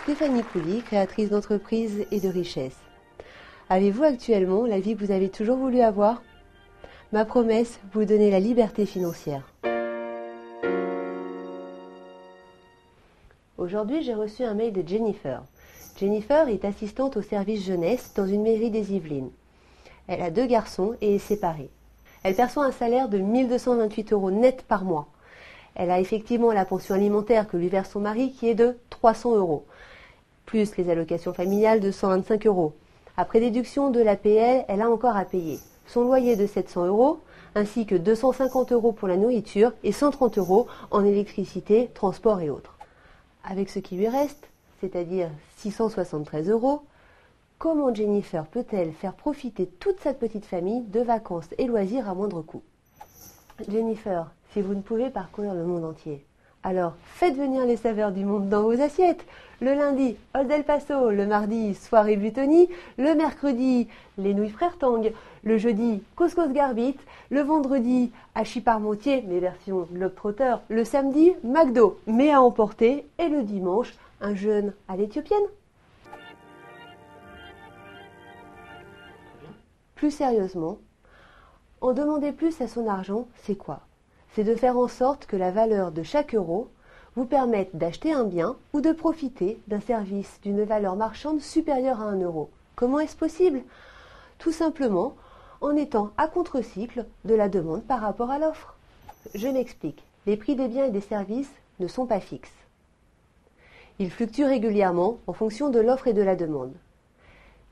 Stéphanie Coulis, créatrice d'entreprise et de richesse. Avez-vous actuellement la vie que vous avez toujours voulu avoir? Ma promesse, vous donner la liberté financière. Aujourd'hui, j'ai reçu un mail de Jennifer. Jennifer est assistante au service jeunesse dans une mairie des Yvelines. Elle a 2 garçons et est séparée. Elle perçoit un salaire de 1 228 € net par mois. Elle a effectivement la pension alimentaire que lui verse son mari qui est de 300 €, plus les allocations familiales de 125 €. Après déduction de l'APL, elle a encore à payer son loyer de 700 €, ainsi que 250 € pour la nourriture et 130 € en électricité, transport et autres. Avec ce qui lui reste, c'est-à-dire 673 €, comment Jennifer peut-elle faire profiter toute sa petite famille de vacances et loisirs à moindre coût? Jennifer, si vous ne pouvez parcourir le monde entier, alors faites venir les saveurs du monde dans vos assiettes. Le lundi, Old El Paso, le mardi, soirée Buitoni, le mercredi, les nouilles Frères Tang, le jeudi, couscous Garbit, le vendredi, hachis parmentier, mais version globetrotter, le samedi, McDo, mais à emporter, et le dimanche, un jeûne à l'éthiopienne. Plus sérieusement, en demander plus à son argent, c'est quoi? C'est de faire en sorte que la valeur de chaque euro vous permette d'acheter un bien ou de profiter d'un service d'une valeur marchande supérieure à 1 €. Comment est-ce possible? Tout simplement en étant à contre-cycle de la demande par rapport à l'offre. Je m'explique. Les prix des biens et des services ne sont pas fixes. Ils fluctuent régulièrement en fonction de l'offre et de la demande.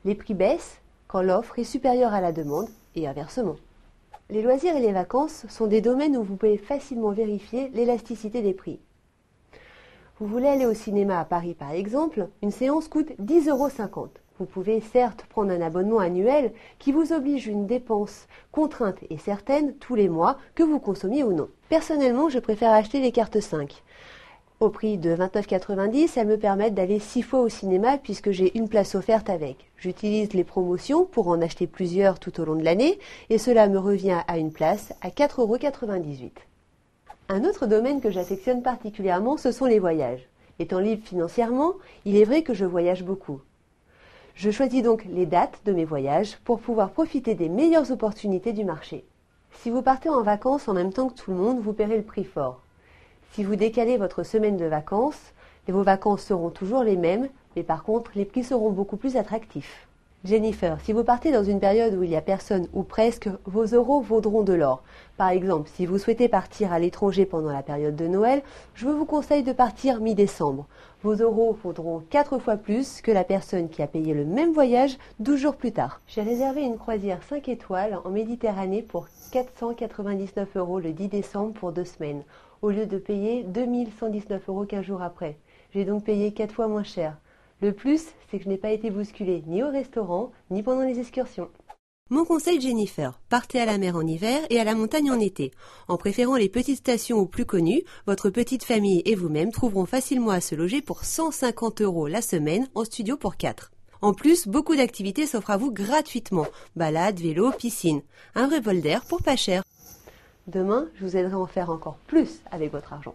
Les prix baissent quand l'offre est supérieure à la demande et inversement. Les loisirs et les vacances sont des domaines où vous pouvez facilement vérifier l'élasticité des prix. Vous voulez aller au cinéma à Paris par exemple, une séance coûte 10,50 €. Vous pouvez certes prendre un abonnement annuel qui vous oblige une dépense contrainte et certaine tous les mois, que vous consommiez ou non. Personnellement, je préfère acheter les cartes 5. Au prix de 29,90 €, elles me permettent d'aller 6 fois au cinéma puisque j'ai une place offerte avec. J'utilise les promotions pour en acheter plusieurs tout au long de l'année et cela me revient à une place à 4,98 €. Un autre domaine que j'affectionne particulièrement, ce sont les voyages. Étant libre financièrement, il est vrai que je voyage beaucoup. Je choisis donc les dates de mes voyages pour pouvoir profiter des meilleures opportunités du marché. Si vous partez en vacances en même temps que tout le monde, vous paierez le prix fort. Si vous décalez votre semaine de vacances, vos vacances seront toujours les mêmes, mais par contre, les prix seront beaucoup plus attractifs. Jennifer, si vous partez dans une période où il n'y a personne ou presque, vos euros vaudront de l'or. Par exemple, si vous souhaitez partir à l'étranger pendant la période de Noël, je vous conseille de partir mi-décembre. Vos euros vaudront 4 fois plus que la personne qui a payé le même voyage 12 jours plus tard. J'ai réservé une croisière 5 étoiles en Méditerranée pour 499 € le 10 décembre pour 2 semaines, au lieu de payer 2119 € 15 jours après. J'ai donc payé 4 fois moins cher. Le plus, c'est que je n'ai pas été bousculée ni au restaurant, ni pendant les excursions. Mon conseil Jennifer, partez à la mer en hiver et à la montagne en été. En préférant les petites stations aux plus connues, votre petite famille et vous-même trouveront facilement à se loger pour 150 € la semaine en studio pour 4. En plus, beaucoup d'activités s'offrent à vous gratuitement. Balades, vélo, piscine. Un vrai bol d'air pour pas cher. Demain, je vous aiderai à en faire encore plus avec votre argent.